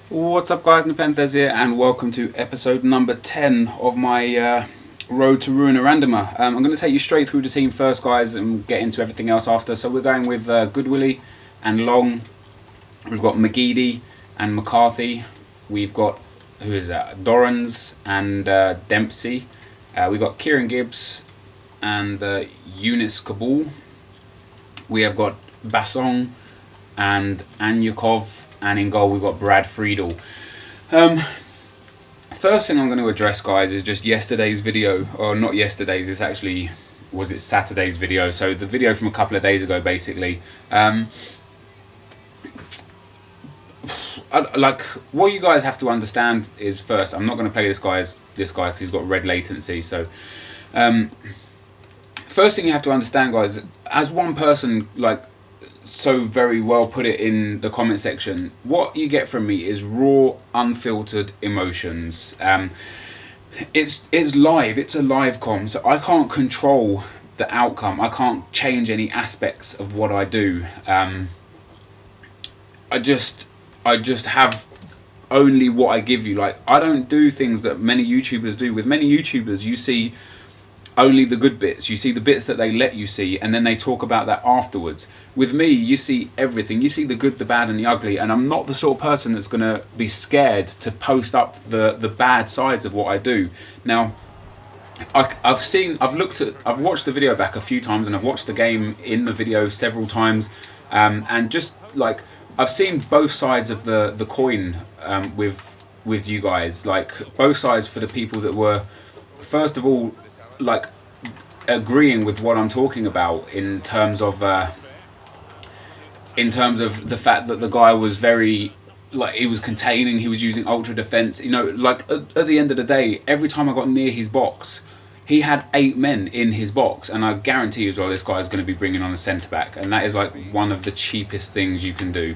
What's up guys, NepentheZ here and welcome to episode number 10 of my Road to Ruin a Randomer. I'm going to take you straight through the team first guys and get into everything else after. So we're going with Goodwillie and Long. We've got McGeady and McCarthy. We've got, who is that, Dorrans and Dempsey. We've got Kieran Gibbs and Eunice Kabul. We have got Bassong and Anyukov. And in goal we've got Brad Friedel. First thing I'm going to address guys is just yesterday's video, or not yesterday's, it's actually, was it Saturday's video, so the video from a couple of days ago basically. Like, what you guys have to understand is, first, I'm not going to play this guy because he's got red latency, so first thing you have to understand guys, as one person like so very well put it in the comment section, what you get from me is raw, unfiltered emotions. It's live, it's a live comm, so I can't control the outcome, I can't change any aspects of what I do. I just have only what I give you. Like, I don't do things that many YouTubers do. With many YouTubers you see only the good bits, you see the bits that they let you see, and then they talk about that afterwards. With me, you see everything, you see the good, the bad and the ugly, and I'm not the sort of person that's going to be scared to post up the bad sides of what I do. Now, I've watched the video back a few times, and I've watched the game in the video several times, and just like, I've seen both sides of the coin with you guys, like both sides, for the people that were, first of all, like agreeing with what I'm talking about in terms of the fact that the guy was very, like, he was containing, he was using ultra defense, you know, like at the end of the day, every time I got near his box, he had 8 men in his box, and I guarantee you as well this guy is going to be bringing on a centre back, and that is like one of the cheapest things you can do.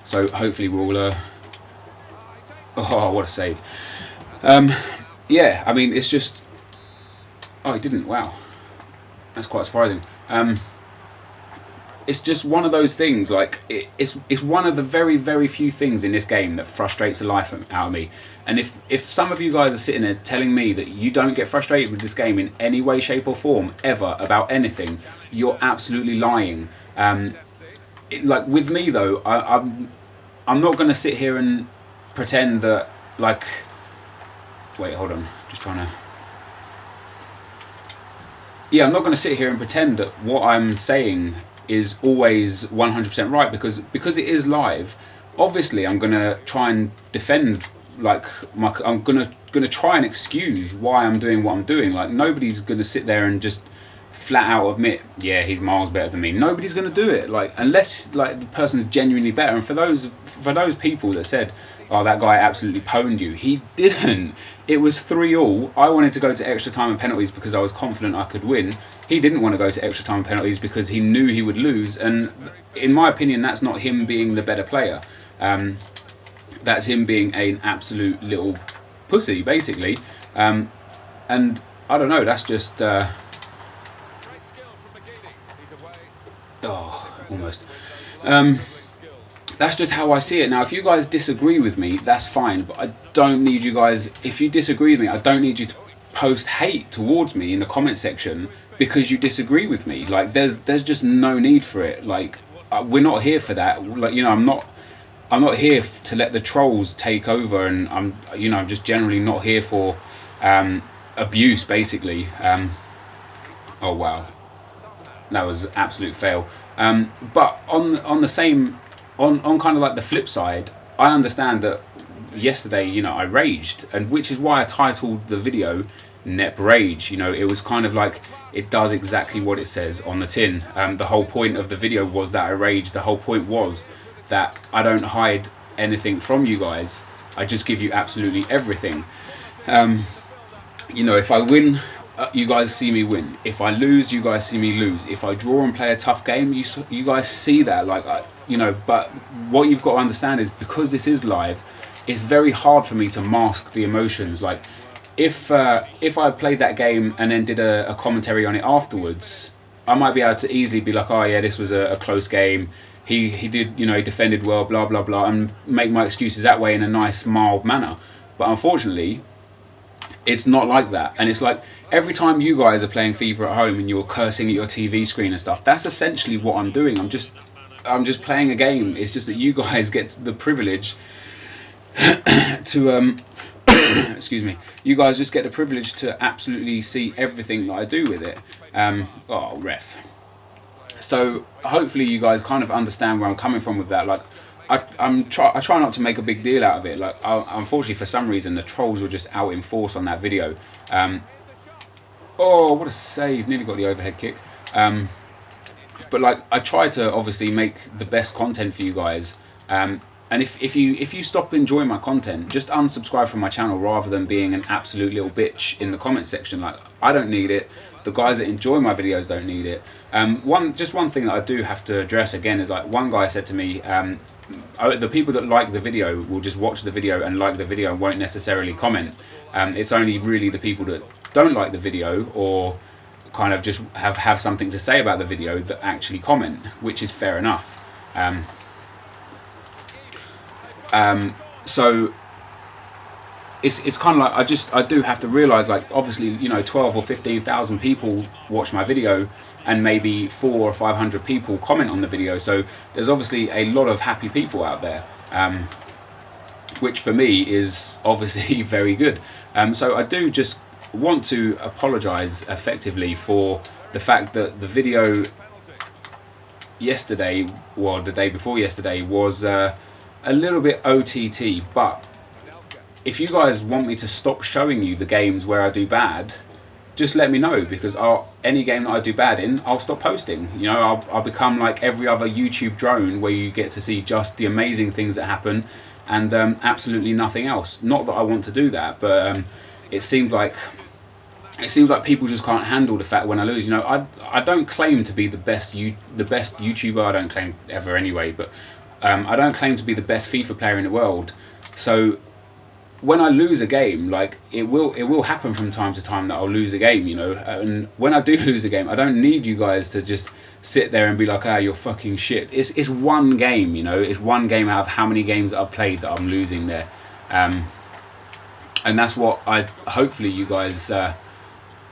So hopefully we'll oh, what a save. Yeah, I mean, it's just, oh, he didn't, wow, that's quite surprising. It's just one of those things, like, it's one of the very, very few things in this game that frustrates the life out of me. And if some of you guys are sitting there telling me that you don't get frustrated with this game in any way, shape or form, ever, about anything, you're absolutely lying. Like, with me though, I'm not going to sit here and pretend that, like, wait, hold on, just trying to, yeah, I'm not going to sit here and pretend that what I'm saying is always 100% right, because it is live. Obviously I'm going to try and defend, like, I'm going to try and excuse why I'm doing what I'm doing. Like, nobody's going to sit there and just flat out admit, yeah, he's miles better than me. Nobody's going to do it, like, unless, like, the person's genuinely better. And for those people that said, oh, that guy absolutely pwned you, he didn't. It was 3-3. I wanted to go to extra time and penalties because I was confident I could win. He didn't want to go to extra time and penalties because he knew he would lose, and in my opinion that's not him being the better player. That's him being an absolute little pussy basically. And I don't know, that's just oh, almost. That's just how I see it. Now, if you guys disagree with me, that's fine, but I don't need you guys, if you disagree with me, I don't need you to post hate towards me in the comment section because you disagree with me. Like, there's just no need for it. Like, we're not here for that. Like, you know, I'm not here to let the trolls take over, and I'm just generally not here for abuse basically. Oh wow, that was an absolute fail. But on the same, on kind of like the flip side, I understand that yesterday, you know, I raged, and which is why I titled the video Nep Rage. You know, it was kind of like, it does exactly what it says on the tin. The whole point of the video was that I raged. The whole point was that I don't hide anything from you guys. I just give you absolutely everything. You know, if I win, you guys see me win. If I lose, you guys see me lose. If I draw and play a tough game, you guys see that. Like, you know, but what you've got to understand is, because this is live, it's very hard for me to mask the emotions. Like, if I played that game and then did a commentary on it afterwards, I might be able to easily be like, oh yeah, this was a close game, he did, you know, he defended well, blah blah blah, and make my excuses that way in a nice mild manner. But unfortunately, it's not like that. And it's like every time you guys are playing FIFA at home and you're cursing at your TV screen and stuff, that's essentially what I'm doing. I'm just playing a game. It's just that you guys get the privilege to excuse me, you guys just get the privilege to absolutely see everything that I do with it. Oh, ref. So hopefully you guys kind of understand where I'm coming from with that. Like I try not to make a big deal out of it. Like unfortunately, for some reason, the trolls were just out in force on that video. Oh, what a save! Nearly got the overhead kick. But like I try to obviously make the best content for you guys. And if you stop enjoying my content, just unsubscribe from my channel rather than being an absolute little bitch in the comment section. Like, I don't need it. The guys that enjoy my videos don't need it. One thing that I do have to address again is, like, one guy said to me, the people that like the video will just watch the video and like the video and won't necessarily comment. It's only really the people that don't like the video or kind of just have something to say about the video that actually comment, which is fair enough. So it's kind of like I do have to realise, like, obviously, you know, 12 or 15,000 people watch my video and maybe 400 or 500 people comment on the video, so there's obviously a lot of happy people out there, which for me is obviously very good. So I do just want to apologise effectively for the fact that the video yesterday, or the day before yesterday, was a little bit OTT. But if you guys want me to stop showing you the games where I do bad, just let me know, because any game that I do bad in, I'll stop posting. You know, I'll become like every other YouTube drone where you get to see just the amazing things that happen and absolutely nothing else. Not that I want to do that, but it seems like people just can't handle the fact when I lose. You know, I don't claim to be the best YouTuber. I don't claim ever anyway, but I don't claim to be the best FIFA player in the world. So when I lose a game, like, it will happen from time to time that I'll lose a game, you know. And when I do lose a game, I don't need you guys to just sit there and be like, "Ah, you're fucking shit." It's one game, you know. It's one game out of how many games that I've played that I'm losing there. And that's what hopefully you guys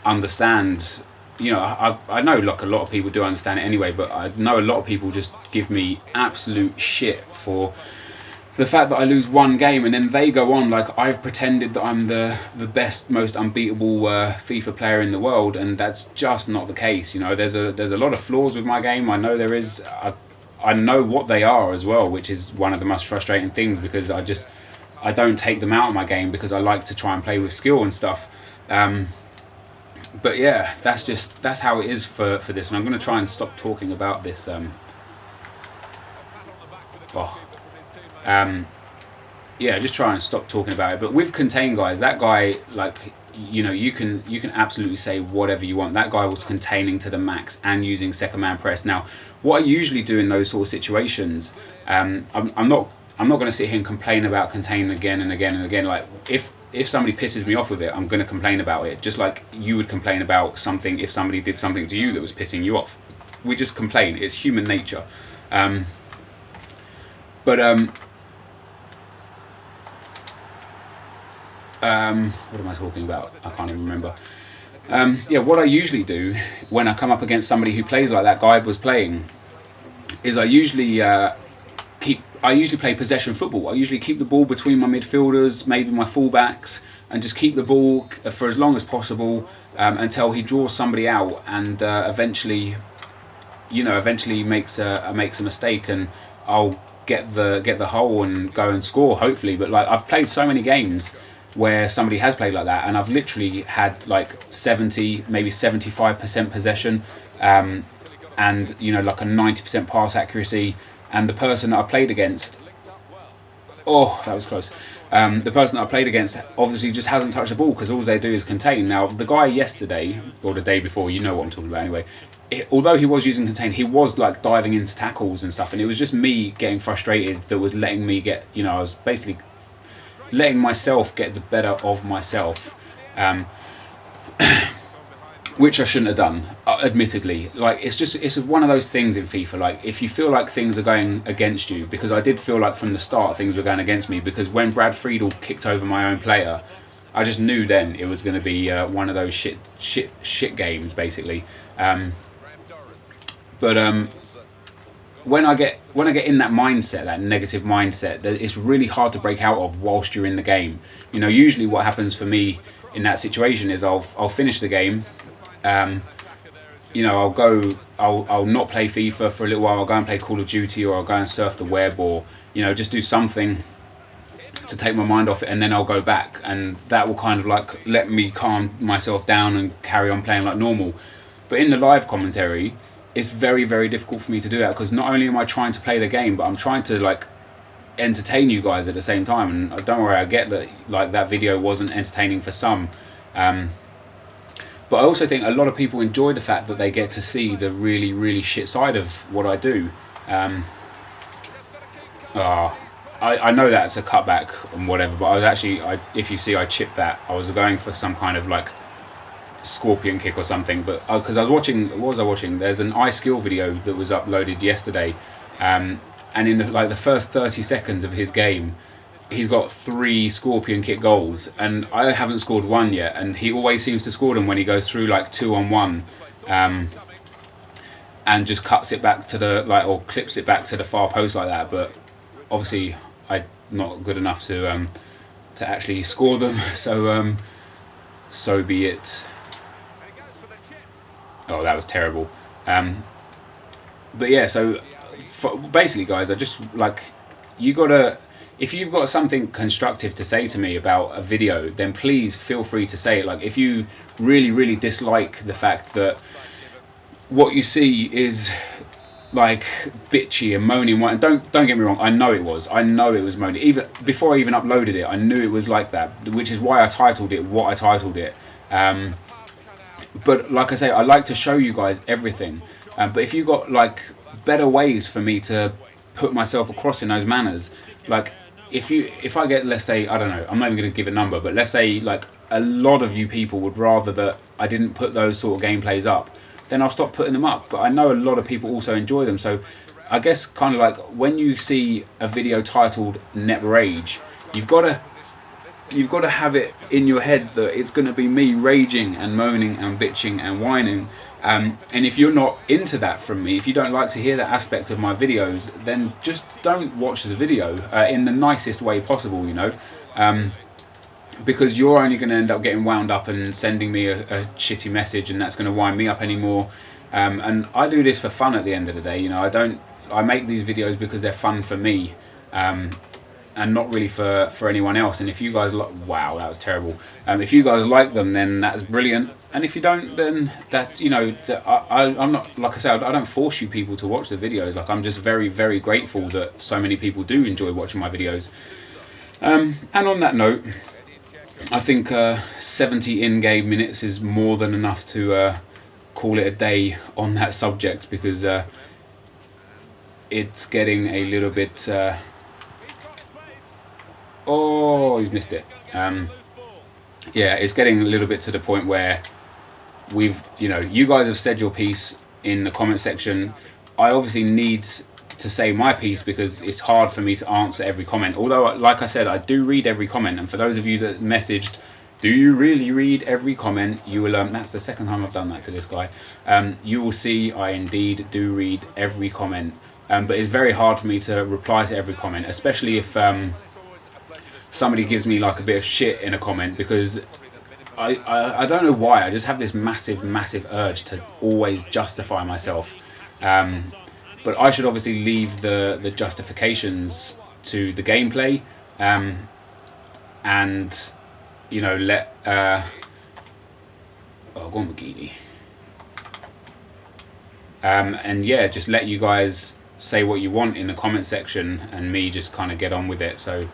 understand. You know, I know, like, a lot of people do understand it anyway, but I know a lot of people just give me absolute shit for the fact that I lose one game, and then they go on like I've pretended that I'm the best, most unbeatable FIFA player in the world, and that's just not the case. You know, there's a lot of flaws with my game. I know there is. I know what they are as well, which is one of the most frustrating things, because I don't take them out of my game because I like to try and play with skill and stuff. But yeah, that's how it is for this, and I'm going to try and stop talking about this. Yeah, just try and stop talking about it. But with Contain, guys, that guy, like, you know, you can absolutely say whatever you want. That guy was containing to the max and using second man press. Now, what I usually do in those sort of situations, I'm not going to sit here and complain about Contain again and again and again. Like, if somebody pisses me off with it, I'm going to complain about it, just like you would complain about something if somebody did something to you that was pissing you off. We just complain. It's human nature. What am I talking about? I can't even remember. Yeah, what I usually do when I come up against somebody who plays like that guy was playing is I usually play possession football. I usually keep the ball between my midfielders, maybe my fullbacks, and just keep the ball for as long as possible until he draws somebody out and eventually makes a mistake, and I'll get the hole and go and score, hopefully. But like, I've played so many games where somebody has played like that, and I've literally had like 70, maybe 75% possession, and, you know, like a 90% pass accuracy, and the person that I played against, oh, that was close. The person that I played against obviously just hasn't touched the ball because all they do is contain. Now, the guy yesterday, or the day before, you know what I'm talking about anyway, although he was using contain, he was like diving into tackles and stuff, and it was just me getting frustrated that was letting me get, you know, I was basically letting myself get the better of myself. which I shouldn't have done, admittedly. Like, it's one of those things in FIFA. Like, if you feel like things are going against you, because I did feel like from the start things were going against me, because when Brad Friedel kicked over my own player, I just knew then it was going to be one of those shit games, basically. But when I get in that mindset, that negative mindset, that it's really hard to break out of whilst you're in the game. You know, usually what happens for me in that situation is I'll finish the game. You know, I'll not play FIFA for a little while. I'll go and play Call of Duty, or I'll go and surf the web, or, you know, just do something to take my mind off it, and then I'll go back, and that will kind of like let me calm myself down and carry on playing like normal. But in the live commentary, it's very, very difficult for me to do that, because not only am I trying to play the game, but I'm trying to like entertain you guys at the same time. And don't worry, I get that like that video wasn't entertaining for some, but I also think a lot of people enjoy the fact that they get to see the really, really shit side of what I do. I know that's a cutback and whatever, but I was actually, if you see, I chipped that. I was going for some kind of like scorpion kick or something, but because I was watching, what was I watching? There's an iSkill video that was uploaded yesterday, and in the first 30 seconds of his game, he's got 3 scorpion kick goals, and I haven't scored one yet, and he always seems to score them when he goes through like 2-on-1, and just cuts it back to the or clips it back to the far post like that. But obviously I'm not good enough to actually score them, so so be it. Oh, that was terrible. But yeah, so basically, guys, I just if you've got something constructive to say to me about a video, then please feel free to say it. Like, if you really, really dislike the fact that what you see is like bitchy and moaning, don't get me wrong, I know it was moaning. Even before I even uploaded it, I knew it was like that, which is why I titled it what I titled it. But like I say, I like to show you guys everything. But if you got like better ways for me to put myself across in those manners, like if I get, let's say, I don't know, I'm not even going to give a number, but let's say like a lot of you people would rather that I didn't put those sort of gameplays up, then I'll stop putting them up. But I know a lot of people also enjoy them, so I guess kind of like when you see a video titled Net Rage, you've got to have it in your head that it's going to be me raging and moaning and bitching and whining. And if you're not into that from me, if you don't like to hear that aspect of my videos, then just don't watch the video in the nicest way possible, you know. Because you're only going to end up getting wound up and sending me a shitty message, and that's going to wind me up anymore. And I do this for fun at the end of the day, you know. I make these videos because they're fun for me, and not really for anyone else. And if you guys wow, that was terrible. If you guys like them, then that's brilliant. And if you don't, then that's, you know, I'm not, like I said, I don't force you people to watch the videos. Like, I'm just very, very grateful that so many people do enjoy watching my videos. And on that note, I think 70 in-game minutes is more than enough to call it a day on that subject, because it's getting a little bit... oh, he's missed it. Yeah, it's getting a little bit to the point where you guys have said your piece in the comment section. I obviously need to say my piece, because it's hard for me to answer every comment. Although, like I said, I do read every comment. And for those of you that messaged, do you really read every comment? You will. That's the second time I've done that to this guy. You will see I indeed do read every comment. But it's very hard for me to reply to every comment, especially if somebody gives me like a bit of shit in a comment, because I don't know why, I just have this massive urge to always justify myself. But I should obviously leave the justifications to the gameplay, and you know, let oh, go on, Bikini. And yeah, just let you guys say what you want in the comment section, and me just kind of get on with it. So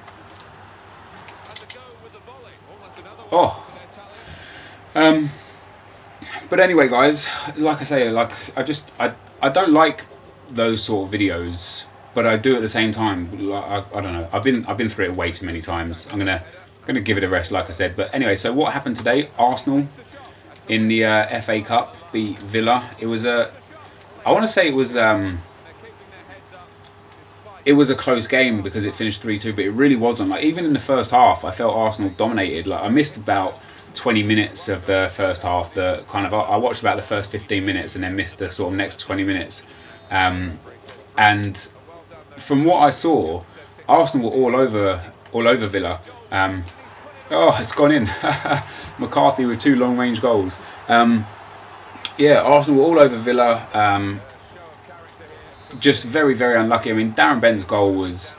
but anyway, guys, like I say, like I don't like those sort of videos, but I do at the same time. I don't know. I've been through it way too many times. I'm gonna give it a rest, like I said. But anyway, so what happened today? Arsenal in the FA Cup beat Villa. It was a, I want to say it was a close game because it finished 3-2, but it really wasn't. Like, even in the first half, I felt Arsenal dominated. Like, I missed about 20 minutes of the first half. I watched about the first 15 minutes and then missed the sort of next 20 minutes. And from what I saw, Arsenal were all over Villa. Oh, it's gone in. McCarthy with 2 long-range goals. Yeah, Arsenal were all over Villa. Just very, very unlucky. I mean, Darren Bent's goal was...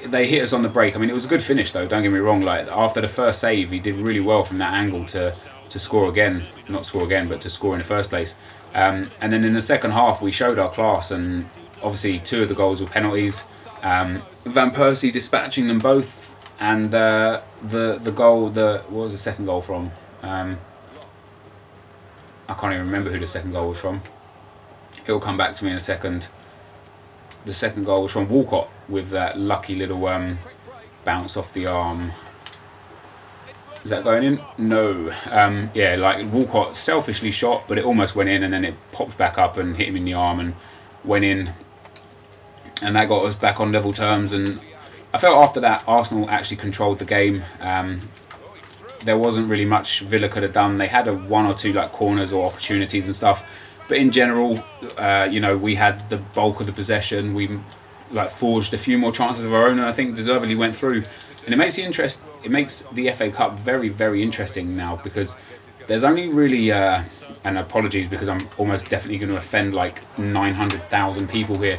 They hit us on the break. I mean, it was a good finish, though, don't get me wrong. Like, after the first save, he did really well from that angle to score again. Not score again, but to score in the first place. And then in the second half, we showed our class, and obviously 2 of the goals were penalties. Van Persie dispatching them both, and the goal... What was the second goal from? I can't even remember who the second goal was from. It'll come back to me in a second. The second goal was from Walcott with that lucky little bounce off the arm. Is that going in? No. Yeah, like Walcott selfishly shot, but it almost went in, and then it popped back up and hit him in the arm and went in. And that got us back on level terms. And I felt after that, Arsenal actually controlled the game. There wasn't really much Villa could have done. They had 1 or 2 like corners or opportunities and stuff. But in general, you know, we had the bulk of the possession. We like forged a few more chances of our own, and I think deservedly went through. And it makes the FA Cup very, very interesting now, because there's only really, and apologies because I'm almost definitely going to offend like 900,000 people here.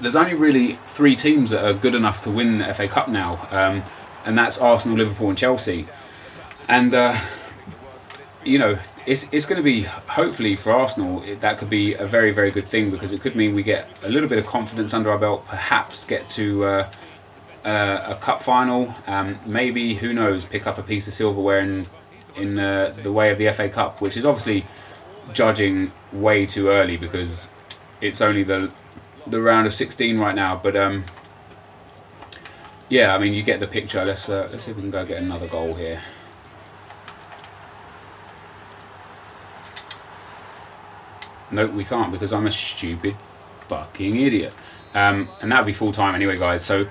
There's only really 3 teams that are good enough to win the FA Cup now, and that's Arsenal, Liverpool, and Chelsea. And you know, it's going to be, hopefully for Arsenal, that could be a very, very good thing, because it could mean we get a little bit of confidence under our belt, perhaps get to a cup final, maybe, who knows, pick up a piece of silverware in the way of the FA Cup, which is obviously judging way too early because it's only the round of 16 right now. But yeah, I mean, you get the picture. Let's see if we can go get another goal here. Nope, we can't, because I'm a stupid fucking idiot. And that'll be full time anyway, guys. So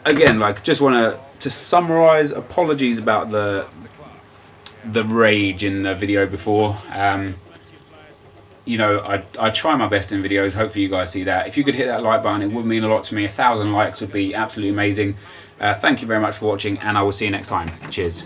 again, like, just want to summarize. Apologies about the rage in the video before. You know, I try my best in videos. Hopefully you guys see that. If you could hit that like button, it would mean a lot to me. 1,000 likes would be absolutely amazing. Thank you very much for watching, and I will see you next time. Cheers.